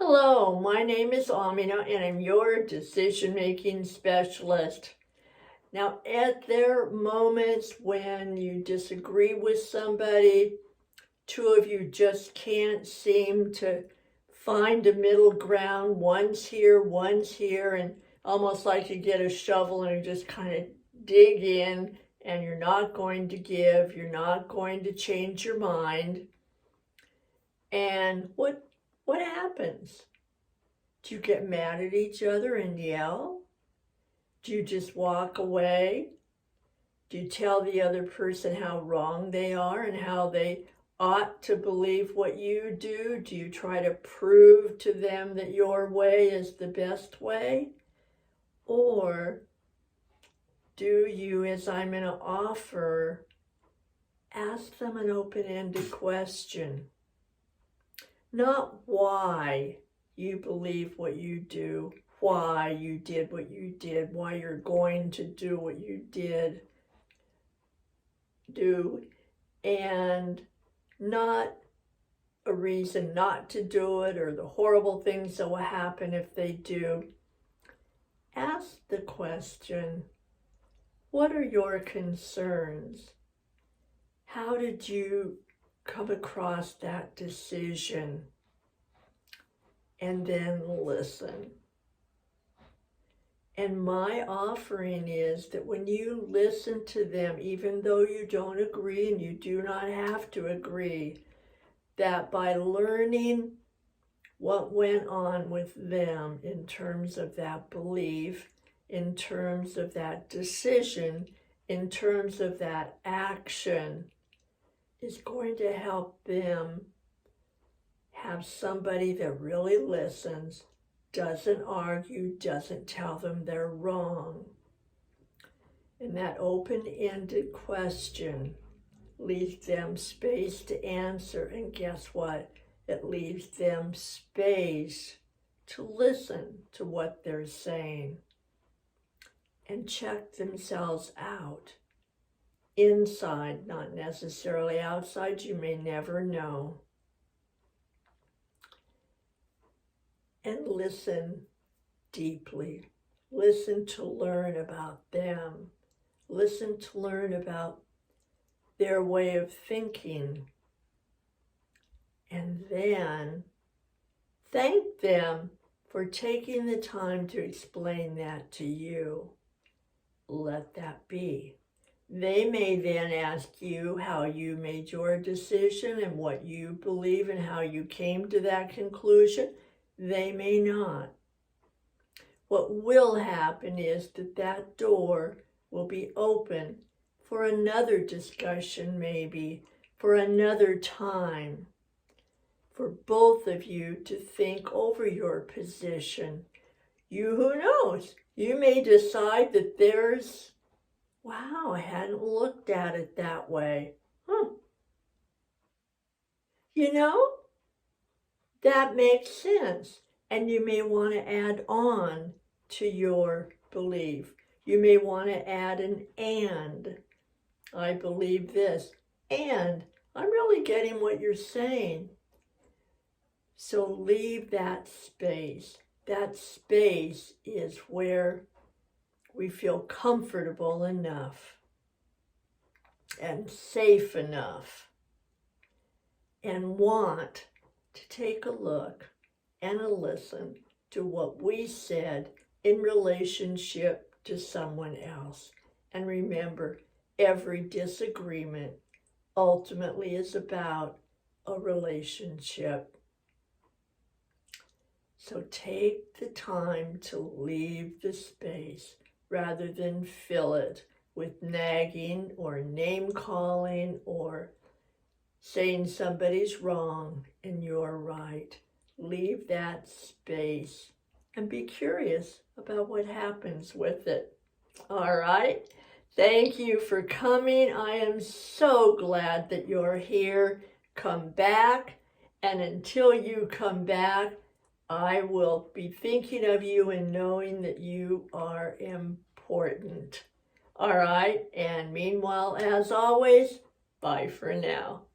Hello, my name is Amina and I'm your decision-making specialist. Now, at there are moments when you disagree with somebody, two of you just can't seem to find a middle ground. One's here, and almost like you get a shovel and you just kind of dig in and you're not going to give, you're not going to change your mind. And what happens? Do you get mad at each other and yell? Do you just walk away? Do you tell the other person how wrong they are and how they ought to believe what you do? Do you try to prove to them that your way is the best way? Or do you, as I'm going to offer, ask them an open-ended question? Not why you believe what you do, why you did what you did, why you're going to do what you did do, and not a reason not to do it or the horrible things that will happen if they do. Ask the question, what are your concerns? How did you come across that decision? And then listen. And my offering is that when you listen to them, even though you don't agree and you do not have to agree, that by learning what went on with them in terms of that belief, in terms of that decision, in terms of that action, is going to help them have somebody that really listens, doesn't argue, doesn't tell them they're wrong. And that open-ended question leaves them space to answer. And guess what? It leaves them space to listen to what they're saying and check themselves out. Inside, not necessarily outside, you may never know. And listen deeply. Listen to learn about them. Listen to learn about their way of thinking. And then thank them for taking the time to explain that to you. Let that be. They may then ask you how you made your decision and what you believe and how you came to that conclusion. They may not. What will happen is that door will be open for another discussion, maybe, for another time, for both of you to think over your position. Who knows? You may decide that there's, wow, I hadn't looked at it that way. You know? That makes sense, and you may want to add on to your belief. You may want to add an and. I believe this, and I'm really getting what you're saying. So leave that space. That space is where we feel comfortable enough and safe enough and want to take a look and a listen to what we said in relationship to someone else. And remember, every disagreement ultimately is about a relationship. So take the time to leave the space rather than fill it with nagging or name calling or saying somebody's wrong and you're right. Leave that space and be curious about what happens with it. All right? Thank you for coming. I am so glad that you're here. Come back. And until you come back, I will be thinking of you and knowing that you are important. All right? And meanwhile, as always, bye for now.